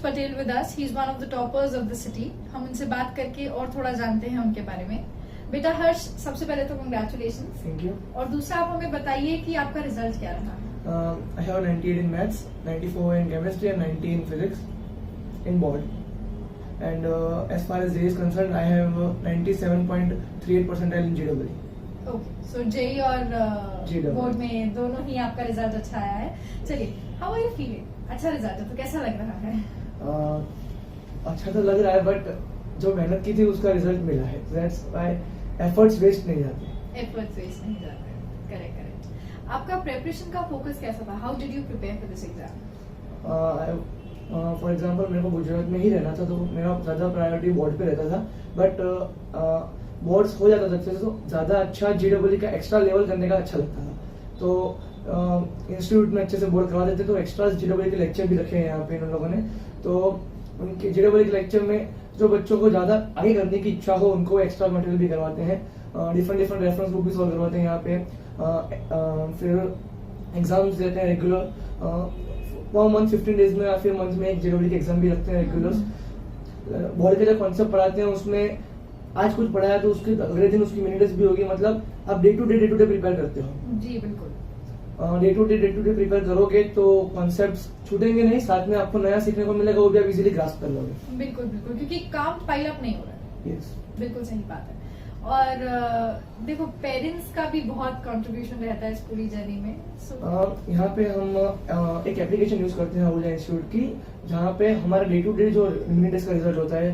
Patel with us, he is one of the toppers of the city. हम उनसे बात करके और थोड़ा जानते हैं उनके बारे में। बेटा हर्ष, सबसे पहले तो कंग्रेचुलेशन। Thank you. और दूसरा आप हमें बताइए कि आपका रिजल्ट क्या रहा? I have 98 in maths, 94 in chemistry and 90 in physics in board. And as far as JEE is concerned, I have 97.38 percentile in JEE. Okay, so JEE और JEE बोर्ड में दोनों ही आपका रिजल्ट अच्छा आया है। चलिए, हाउ आर यू फीलिंग? अच्छा रिजल्ट है तो कैसा लग रहा है? अच्छा तो लग रहा है, बट जो मेहनत की थी उसका रिजल्ट मिला है। That's why efforts waste नहीं जाते। एफर्ट्स वेस्ट नहीं जाते। Correct correct. आपका प्रिपरेशन का फोकस कैसा था? How did you prepare for this exam? For example मेरे को गुजरात में ही रहना था, तो मेरा ज़्यादा प्रायोरिटी बोर्ड पे रहता था। बट बोर्ड्स हो जाता था अच्छे से, तो ज़्यादा अच्छा JEE का एक्स्ट्रा लेवल करने का अच्छा लगता था। तो इंस्टीट्यूट में अच्छे से बोर्ड करवा देते, तो एक्स्ट्रा JEE के लेक्चर भी रखे हैं यहाँ पे इन लोगों ने। तो उनके JEE के लेक्चर में जो बच्चों को ज़्यादा आगे करने की इच्छा हो, उनको एक्स्ट्रा मटेरियल भी करवाते हैं। डिफरेंट रेफरेंस बुक भी सॉल्व करवाते हैं यहाँ पे। फिर एग्जाम्स देते हैं रेगुलर, पर मंथ 15 डेज में या फिर मंथ में एक JEE के एग्जाम भी रखते हैं रेगुलर। बोर्ड के जो कॉन्सेप्ट पढ़ाते हैं उसमें आज कुछ पढ़ाया तो उसके अगले दिन उसकी मिनी टेस्ट भी होगी। मतलब आप डे टू डे प्रिपेयर करते हो। जी बिल्कुल। डे टू डे प्रिपेयर करोगे तो कॉन्सेप्ट्स छूटेंगे नहीं, साथ में आपको नया सीखने को मिलेगा, वो भी आप इजीली ग्रास्प कर लोगे। बिल्कुल बिल्कुल, क्योंकि काम पाइल अप नहीं हो रहा है। यस, बिल्कुल सही बात है। और देखो, पेरेंट्स का भी बहुत कंट्रीब्यूशन रहता है इस पूरी जर्नी में। यहाँ पे हम एक एप्लीकेशन यूज करते हैं आहूजा इंस्टीट्यूट की, जहाँ पे हमारा डे टू डे जो मिनी टेस्ट का रिजल्ट होता है,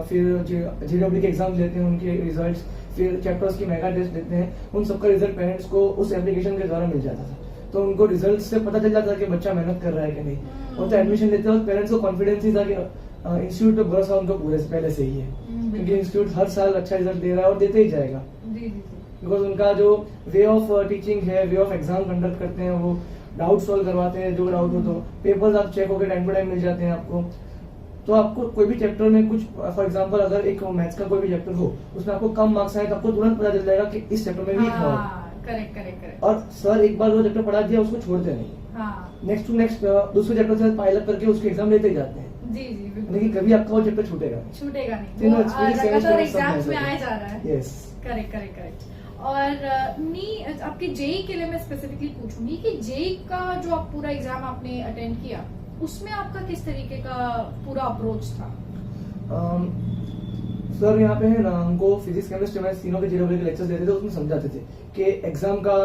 फिर JEE के एग्जाम लेते हैं उनके रिजल्ट्स, फिर चैप्टर्स की मेगा टेस्ट देते हैं, उन सबका रिजल्ट पेरेंट्स को उस एप्लीकेशन के द्वारा मिल जाता था। तो उनको रिजल्ट से पता चल जाता था कि बच्चा मेहनत कर रहा है कि नहीं। और तो एडमिशन लेते वक्त पेरेंट्स को कॉन्फिडेंस ही था कि इंस्टीट्यूट पे भरोसा उनको पूरे से पहले से ही है, क्योंकि इंस्टीट्यूट हर साल अच्छा रिजल्ट दे रहा है और देते ही जाएगा। बिकॉज उनका जो वे ऑफ टीचिंग है, वे ऑफ एग्जाम कंडक्ट करते हैं, वो डाउट सॉल्व करवाते हैं, जो डाउट हो तो पेपर्स आप चेक होकर टाइम टू टाइम मिल जाते हैं आपको। तो आपको कोई भी चैप्टर में कुछ, फॉर एग्जांपल अगर एक मैथ्स का कोई भी चैप्टर हो, उसमें आपको कम मार्क्स आए तो आपको तुरंत पता चल जाएगा कि इस चैप्टर में वीक है। Correct correct correct. और सर एक बार वो चैप्टर पढ़ा दिया उसको छोड़ते नहीं, नेक्स्ट टू नेक्स्ट दूसरे चैप्टर से पाइल अप करके उसके एग्जाम लेते ही जाते हैं। जी जी बिल्कुल। लेकिन कभी आपका वो चैप्टर छूटेगा नहीं, वो लगातार एग्जाम्स में आया जा रहा है। Yes, correct correct correct. और आपके JEE के लिए मैं स्पेसिफिकली पूछूंगी कि JEE का जो आप पूरा एग्जाम आपने अटेंड किया, उसमें आपका किस तरीके का पूरा अप्रोच था? सर यहाँ पे है ना, हमको फिजिक्स केमिस्ट्री में तीनों के JEE के लेक्चर्स देते थे, उसमें समझाते थे कि एग्जाम का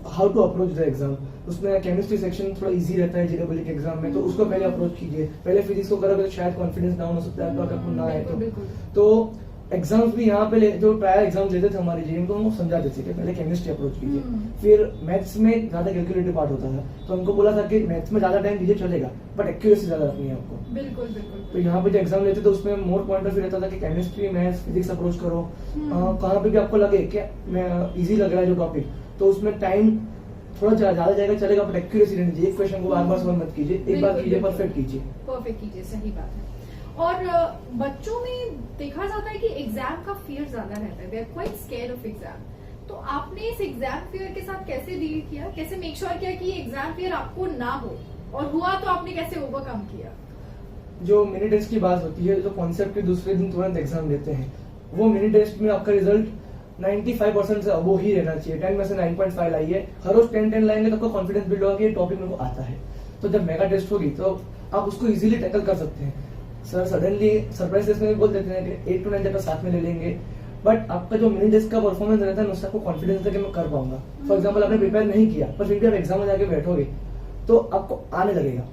how to approach the exam. उसमें केमिस्ट्री सेक्शन थोड़ा इजी रहता है JEE के एग्जाम में, तो उसको पहले अप्रोच कीजिए। पहले फिजिक्स को करोगे तो शायद कॉन्फिडेंस डाउन हो सकता है तो आपको ना आए तो एग्जाम्स भी यहाँ पे जो ट्रायल एग्जाम लेते थे हमारे JEE को, हमको समझाते थे कि पहले केमिस्ट्री अप्रोच कीजिए। फिर मैथ्स में ज्यादा कैलकुलेटिव पार्ट होता था, तो हमको बोला था कि मैथ्स में ज्यादा टाइम दीजिए चलेगा, बट एक्यूरेसी ज्यादा रखनी है आपको। बिल्कुल बिल्कुल। तो यहाँ पे जो एग्जाम लेते थे उसमें मोर पॉइंट ऑफ व्यू रहता था कि केमिस्ट्री, मैथ्स, फिजिक्स अप्रोच करो। कहाँ पे भी आपको लगे कि इजी लग रहा है जो टॉपिक, तो उसमें टाइम थोड़ा ज्यादा जाएगा चलेगा, बट एक्यूरेसी रहनी चाहिए। एक क्वेश्चन को बार बार सॉल्व मत कीजिए, एक बार कीजिए, परफेक्ट कीजिए। सही बात है। और बच्चों में देखा जाता है कि एग्जाम का फियर ज्यादा रहता है, they are quite scared of exam. तो आपने इस एग्जाम फियर के साथ कैसे डील किया, कैसे मेक श्योर किया कि एग्जाम फियर आपको ना हो, और हुआ तो आपने कैसे ओवरकम किया? जो मिनी टेस्ट की बात होती है, जो कॉन्सेप्ट के दूसरे दिन तुरंत एग्जाम देते हैं, वो मिनी टेस्ट में आपका रिजल्ट 95% से अबो ही रहना चाहिए। 10 में से 9.5 लाइए, हर रोज 10 लाएंगे तो आपका कॉन्फिडेंस बिल्ड होगा कि ये टॉपिक मेरे को आता है। तो जब मेगा टेस्ट होगी तो आप उसको इजीली टैकल कर सकते हैं। सर सडनली सरप्राइज टेस्ट में भी बोल देते हैं कि 8 to 9 चैप्टर साथ में ले लेंगे, बट आपका जो मिनी टेस्ट का परफॉर्मेंस रहता है उससे आपको कॉन्फिडेंस होता है कि मैं कर पाऊंगा। फॉर एग्जाम्पल आपने प्रिपेयर नहीं किया, पर फिर भी आप एग्जाम में जाके बैठोगे तो आपको आने लगेगा,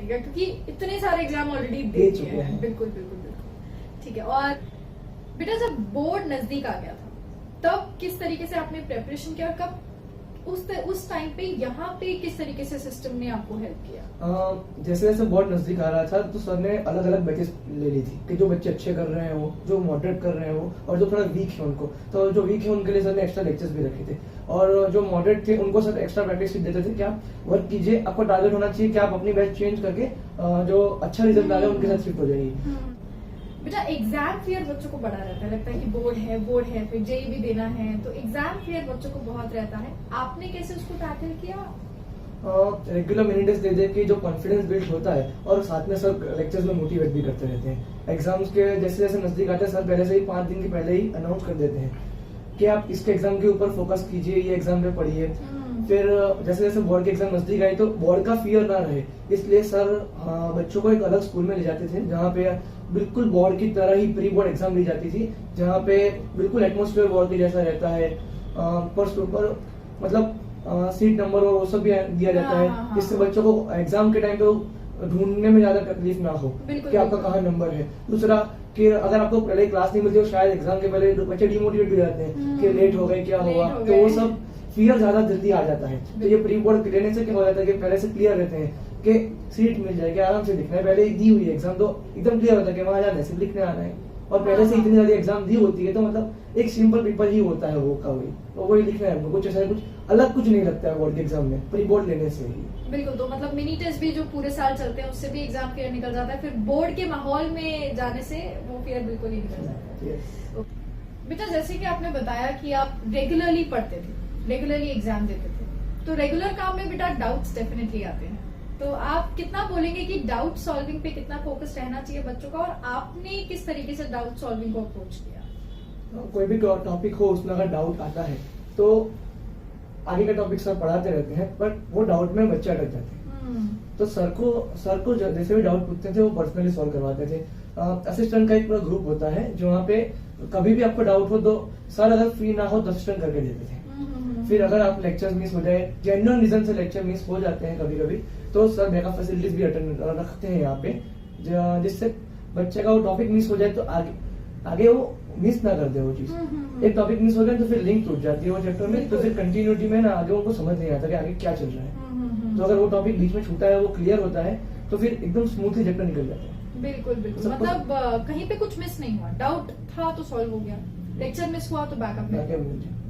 क्योंकि इतने सारे एग्जाम ऑलरेडी दे चुके हैं। बिल्कुल बिल्कुल बिल्कुल, ठीक है। और बेटा जब बोर्ड नजदीक आ गया था, तब किस तरीके से आपने प्रिपरेशन किया, कब उस टाइम पे यहाँ पे किस तरीके से सिस्टम ने आपको हेल्प किया? जैसे जैसे बोर्ड नजदीक आ रहा था तो सर ने अलग अलग बैचेस ले ली थी कि जो बच्चे अच्छे कर रहे हैं वो, जो मॉडरेट कर रहे हैं वो, और जो थोड़ा वीक है उनको, तो जो वीक है उनके लिए सर ने एक्स्ट्रा लेक्चर्स भी रखे थे। और जो मॉडरेट थे उनको सर एक्स्ट्रा प्रैक्टिस देते थे कि आप वर्क कीजिए, आपको टारगेट होना चाहिए कि आप अपनी बैच चेंज करके जो अच्छा रिजल्ट आ रहा है उनके साथ शिफ्ट हो जाइए। बेटा एग्जाम फियर बच्चों को बड़ा रहता है, लगता है कि बोर्ड है फिर JEE भी देना है, तो एग्जाम फियर बच्चों को बहुत रहता है। आपने कैसे उसको टैकल किया? रेगुलर मिनी टेस्ट दे दे के जो कॉन्फिडेंस बिल्ड होता है, और साथ में सर लेक्चर्स में मोटिवेट भी करते रहते हैं। एग्जाम्स के जैसे जैसे नजदीक आते हैं, सर पहले से ही 5 दिन के पहले ही अनाउंस कर देते हैं कि आप इसके एग्जाम के ऊपर फोकस कीजिए, ये एग्जाम में पढ़िए। फिर जैसे जैसे बोर्ड के एग्जाम नजदीक आए तो बोर्ड का फियर ना रहे, इसलिए सर बच्चों को एक अलग स्कूल में ले जाते थे, जहाँ पे बिल्कुल बोर्ड की तरह ही प्री बोर्ड एग्जाम ली जाती थी, जहाँ पे बिल्कुल एटमोस्फेयर बोर्ड के जैसा रहता है। फर्स्ट ऊपर मतलब सीट नंबर और वो सब भी दिया जाता है, जिससे बच्चों को एग्जाम के टाइम पे ढूंढने में ज्यादा तकलीफ ना हो कि आपका कहाँ नंबर है। दूसरा कि अगर आपको पहले क्लास नहीं मिलती हो, शायद एग्जाम के पहले बच्चे डिमोटिवेट भी जाते हैं कि लेट हो गए, क्या होगा, तो वो सब फियर ज्यादा जल्दी आ जाता है। तो ये प्री बोर्ड लेने से क्या हो जाता है कि पहले से क्लियर रहते हैं कि सीट मिल जाएगी, आराम से लिखना है। पहले दी हुई एग्जाम तो एकदम क्लियर होता है कि वहां जाना है, सिर्फ लिखने आना है, और पहले से इतनी ज्यादा एग्जाम दी होती है तो मतलब एक सिंपल पेपर ही होता है वो का वही, तो वही लिखना है, कुछ ऐसा कुछ अलग कुछ नहीं लगता है बोर्ड के एग्जाम में, प्री बोर्ड लेने से ही। बिल्कुल, तो मतलब मिनी टेस्ट भी जो पूरे साल चलते हैं उससे भी एग्जाम क्लियर निकल जाता है, फिर बोर्ड के माहौल में जाने से वो फियर बिल्कुल ही निकल जाता है। बेटा जैसे कि आपने बताया कि आप रेगुलरली पढ़ते थे, रेगुलरली एग्जाम देते थे, तो रेगुलर काम में बेटा डाउट्स डेफिनेटली आते हैं, तो आप कितना बोलेंगे कि डाउट सॉल्विंग पे कितना फोकस रहना चाहिए बच्चों का, और आपने किस तरीके से डाउट सॉल्विंग को अप्रोच किया? कोई भी टॉपिक हो उसमें अगर डाउट आता है तो आगे का टॉपिक सर पढ़ाते रहते हैं, बट वो डाउट में बच्चे अटक जाते हैं, तो सर को जैसे भी डाउट पूछते थे वो पर्सनली सॉल्व करवाते थे। असिस्टेंट का एक पूरा ग्रुप होता है जो वहाँ पे कभी भी आपको डाउट हो तो सर अगर फ्री ना हो तो असिस्टेंट करके देते थे। फिर अगर आप लेक्चर मिस हो जाए, जेन्युइन रीजन से लेक्चर मिस हो जाते हैं कभी कभी, तो सर बैकअप फैसिलिटीज भी रखते हैं यहाँ पे, जिससे बच्चे का वो टॉपिक मिस हो जाए तो आगे वो मिस ना कर दे वो चीज। एक टॉपिक मिस हो गया तो फिर लिंक टूट जाती है वो चैप्टर में, तो फिर कंटिन्यूटी में ना आगे उनको समझ नहीं आता कि आगे क्या चल रहा है। तो अगर वो टॉपिक बीच में छूटा है, वो क्लियर होता है, तो फिर एकदम स्मूथली चैप्टर निकल जाता है। बिल्कुल बिल्कुल, मतलब कहीं पे कुछ मिस नहीं हुआ, डाउट था तो सॉल्व हो गया, लेक्चर मिस हुआ तो बैकअप में।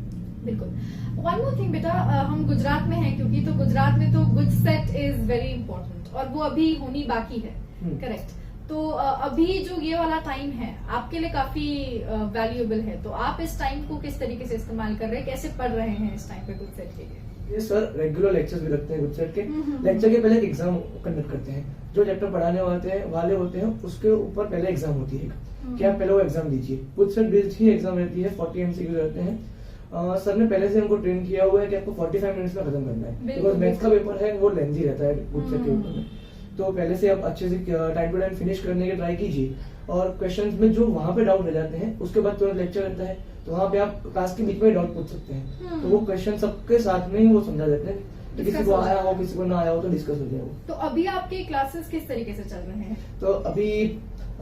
बिल्कुल। वन मोर थिंग बेटा, हम गुजरात में हैं क्योंकि, तो गुजरात में तो good set is very important, और वो अभी होनी बाकी है, करेक्ट? तो अभी जो ये वाला टाइम है आपके लिए काफी वैल्यूएबल है, तो आप इस टाइम को किस तरीके से इस्तेमाल कर रहे हैं, कैसे पढ़ रहे हैं इस टाइम पे गुड सेट के लिए? ये सर रेगुलर लेक्चर्स भी रखते हैं गुड सेट के। लेक्चर के पहले एक एग्जाम कंडक्ट करते हैं, जो चैप्टर पढ़ाने वाले होते हैं उसके ऊपर पहले एग्जाम होती है कि आप पहले वो एग्जाम दीजिए। गुड सेट बेस्ड ही एग्जाम रहती है, 40 MCQ रहते हैं। सर ने पहले से हमको ट्रेन किया हुआ है कि आपको 45 मिनट्स में खत्म करना है, बिकॉज मैथ्स का पेपर है वो लेंथी रहता है गुड सेट के ऊपर में। तो पहले से आप अच्छे से टाइम टू टाइम फिनिश करने की ट्राई कीजिए, और क्वेश्चंस में जो वहां पे डाउट रह जाते हैं उसके बाद तुरंत लेक्चर रहता है, तो वहां पे आप क्लास के बीच में डाउट पूछ सकते हैं, तो वो क्वेश्चन सबके साथ में ही वो समझा देते हैं, तो किसी को आया हो किसी को ना आया हो तो डिस्कस हो जाए। तो अभी आपके क्लासेस किस तरीके से चल रहे हैं? तो अभी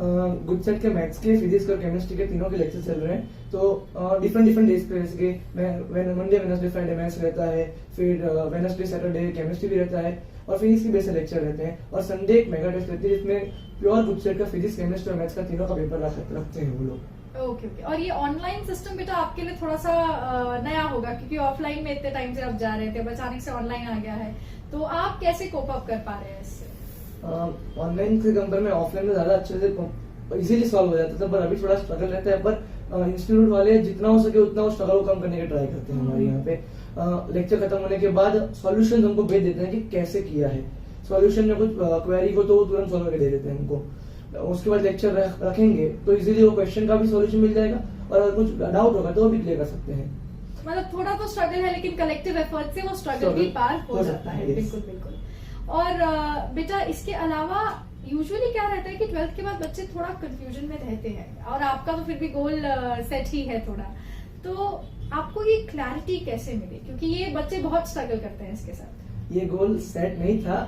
गुड सेट के मैथ्स के, फिजिक्स और केमिस्ट्री के तीनों के लेक्चर चल रहे हैं, तो डिफरेंट डेज पे, जैसे कि मंडे वेडनेसडे फ्राइडे मैथ्स रहता है, फिर वेडनेसडे सैटरडे केमिस्ट्री भी रहता है, और फिजिक्स की बेस से लेक्चर रहते हैं, और संडे एक मेगा टेस्ट रहती है जिसमें प्योर गुड सेट का फिजिक्स केमिस्ट्री और मैथ्स का तीनों का पेपर रखते हैं वो लोग। Okay okay. और ये ऑनलाइन सिस्टम बेटा आपके लिए थोड़ा सा नया होगा, क्योंकि ऑफलाइन में इतने टाइम से आप जा रहे थे, अचानक से ऑनलाइन आ गया है, तो आप कैसे कोप अप कर पा रहे हैं इससे? ऑनलाइन के कंपेयर में ऑफलाइन में ज्यादा अच्छे से इजीली सॉल्व हो जाता था, पर अभी थोड़ा स्ट्रगल रहता है, पर इंस्टीट्यूट वाले जितना हो सके उतना वो स्ट्रगल को कम करने की ट्राई करते हैं। हमारे यहाँ पे लेक्चर खत्म होने के बाद सॉल्यूशन हमको भेज देते हैं कि कैसे किया है, सॉल्यूशन में कुछ क्वेरी को तो वो तुरंत सॉल्व करके दे देते हैं हमको। उसके बाद लेक्चर रखेंगे तो इजीली वो क्वेश्चन का भी सॉल्यूशन मिल जाएगा, और अगर कुछ डाउट होगा तो वो भी क्लियर कर सकते हैं। मतलब थोड़ा तो स्ट्रगल है, लेकिन कलेक्टिव एफर्ट से वो स्ट्रगल भी पार हो जाता है। बिल्कुल बिल्कुल। और बेटा इसके अलावा यूजुअली क्या रहता है कि 12th के बाद बच्चे थोड़ा कंफ्यूजन में रहते हैं, और आपका तो फिर भी गोल सेट ही है थोड़ा, तो आपको ये क्लैरिटी कैसे मिली, क्योंकि ये बच्चे बहुत स्ट्रगल करते हैं इसके साथ? ये गोल सेट नहीं था,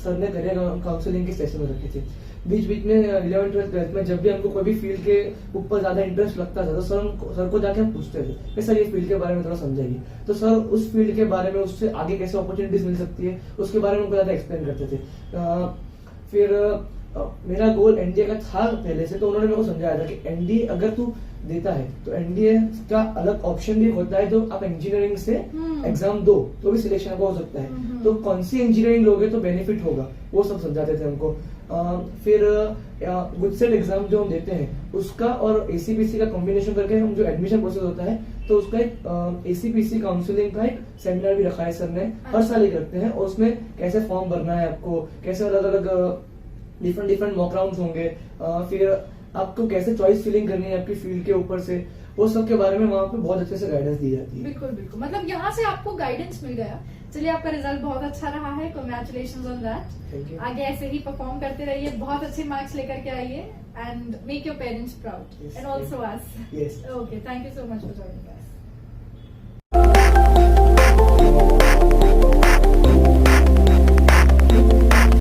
सर ने करियर काउंसलिंग के सेशन रखे थे बीच बीच में 11th 12th 12th में। जब भी हमको कोई भी फील्ड के ऊपर ज्यादा इंटरेस्ट लगता था तो सर को जाके हम पूछते थे कि सर ये फील्ड के बारे में थोड़ा समझाइए, तो सर उस फील्ड के बारे में, उससे आगे कैसे अपॉर्चुनिटीज मिल सकती है उसके बारे में हमको ज्यादा एक्सप्लेन करते थे। फिर मेरा गोल एनडीए का था पहले से, तो उन्होंने मेरे को समझाया था कि एनडीए अगर तू देता है तो एनडीए का अलग ऑप्शन भी होता है, तो आप इंजीनियरिंग से एग्जाम दो तो भी सिलेक्शन आपका हो सकता है, तो कौन सी इंजीनियरिंग लोगे तो बेनिफिट होगा, वो सब समझाते थे हमको। फिर गुड सेट एग्जाम जो हम देते हैं उसका और एसीपीसी का कॉम्बिनेशन करके हम जो एडमिशन प्रोसेस होता है तो उसका एक ACPC काउंसलिंग का एक सेमिनार भी रखा है सर ने, हर साल ही करते हैं। और उसमें कैसे फॉर्म भरना है आपको, कैसे अलग अलग डिफरेंट मॉक राउंड्स होंगे, फिर आपको कैसे चॉइस फिलिंग करनी है आपकी फील्ड के ऊपर से, वो सब के बारे में वहाँ पे बहुत अच्छे से गाइडेंस दी जाती है। बिल्कुल बिल्कुल, मतलब यहाँ से आपको गाइडेंस मिल गया। चलिए, आपका रिजल्ट बहुत अच्छा रहा है, congratulations on that. Thank you. आगे ऐसे ही परफॉर्म करते रहिए, बहुत अच्छे मार्क्स लेकर के आइए and make your parents proud Yes, and also us. Yes. Okay, thank you so much for joining us.